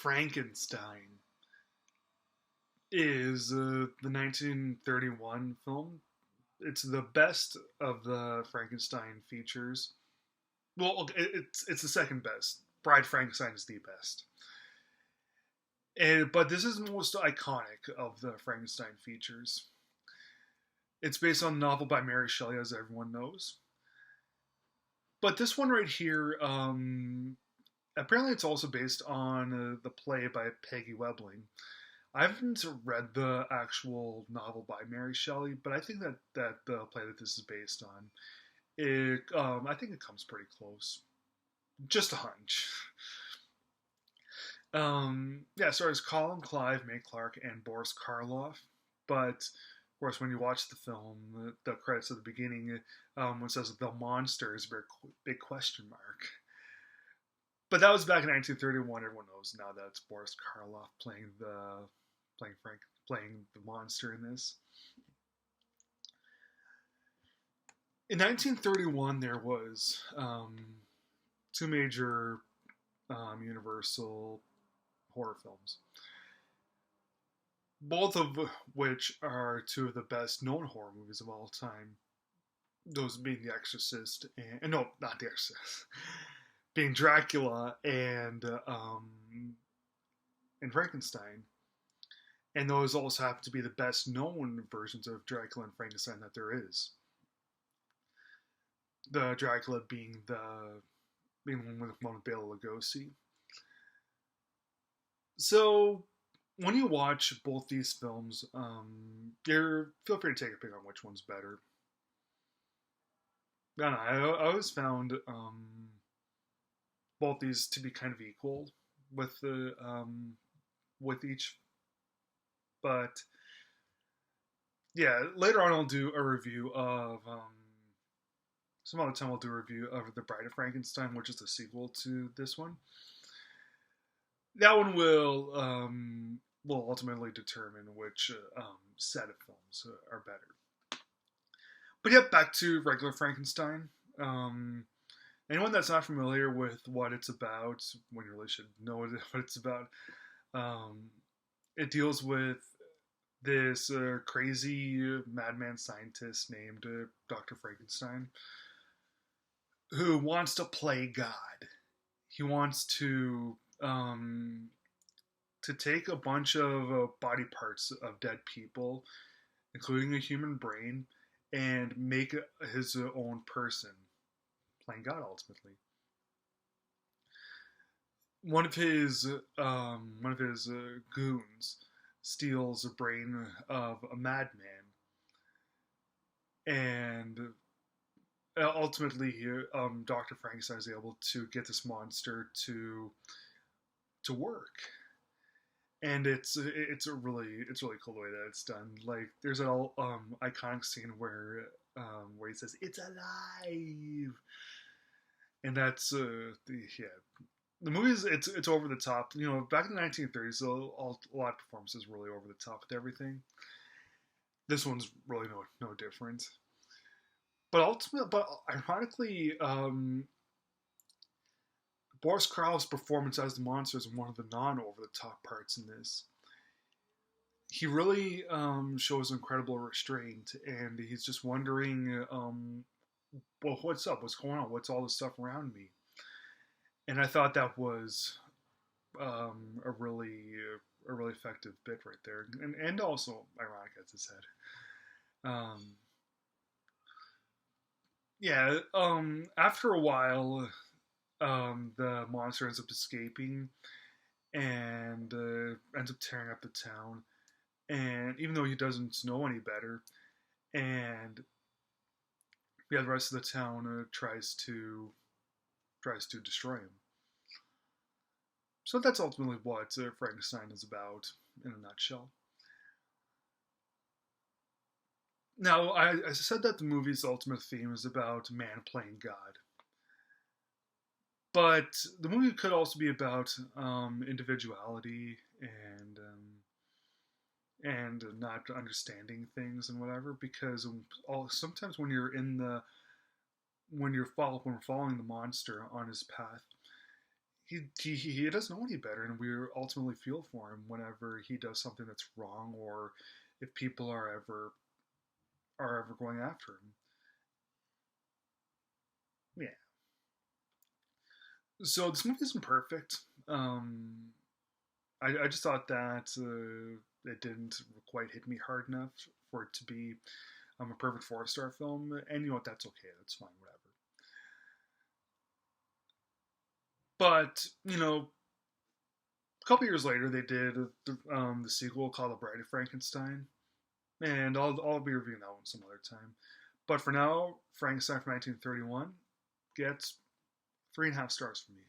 Frankenstein is the 1931 film. It's the best of the Frankenstein features. Well, it's the second best. Bride Frankenstein is the best. But this is the most iconic of the Frankenstein features. It's based on a novel by Mary Shelley, as everyone knows. But this one right here, apparently it's also based on the play by Peggy Webling. I haven't read the actual novel by Mary Shelley, but I think that the play that this is based on, I think it comes pretty close. Just a hunch. Yeah, so it's Colin Clive, May Clark, and Boris Karloff. But of course, when you watch the film, the credits at the beginning, it says the monster is a big question mark. But that was back in 1931. Everyone knows now that it's Boris Karloff playing the monster in this. In 1931, there was two major Universal horror films, both of which are two of the best known horror movies of all time. Those being The Exorcist and no, not The Exorcist, being Dracula and Frankenstein. And those also happen to be the best known versions of Dracula and Frankenstein that there is. The Dracula being one with Bela Lugosi. So when you watch both these films, feel free to take a pick on which one's better. I don't know. I always found both these to be kind of equal with each, but yeah, later on I'll do a review of some other time I'll do a review of The Bride of Frankenstein, which is the sequel to this one. That one will ultimately determine which set of films are better. But yeah, back to regular Frankenstein. Anyone that's not familiar with what it's about, when you really should know what it's about, it deals with this crazy madman scientist named Dr. Frankenstein, who wants to play God. He wants to take a bunch of body parts of dead people, including a human brain, and make his own person, playing God ultimately. One of his goons steals a brain of a madman, and ultimately, Dr. Frankenstein is able to get this monster to work, and it's a really cool the way that it's done. Like, there's an iconic scene where he says it's alive, and that's the movie's it's over the top. You know, back in the 1930s, a lot of performances really over the top with everything. This one's really no different. But ironically, Boris Karloff's performance as the monster is one of the non-over-the-top parts in this. He really shows incredible restraint, and he's just wondering, well, what's up? What's going on? What's all this stuff around me? And I thought that was a really effective bit right there, and also ironic, as I said. Yeah, after a while, the monster ends up escaping and ends up tearing up the town. And even though he doesn't know any better, and yeah, the rest of the town tries to destroy him. So that's ultimately what Frankenstein is about in a nutshell. Now, I said that the movie's ultimate theme is about man playing God. But the movie could also be about individuality and not understanding things and whatever. Because sometimes when we're following the monster on his path, he doesn't know any better, and we ultimately feel for him whenever he does something that's wrong, or if people are ever going after him. Yeah. So this movie isn't perfect. I just thought that it didn't quite hit me hard enough for it to be a perfect 4-star film, and you know what? That's okay. That's fine. Whatever. But a couple years later, they did the sequel called The Bride of Frankenstein, and I'll be reviewing that one some other time. But for now, Frankenstein from 1931 gets 3.5 stars from me.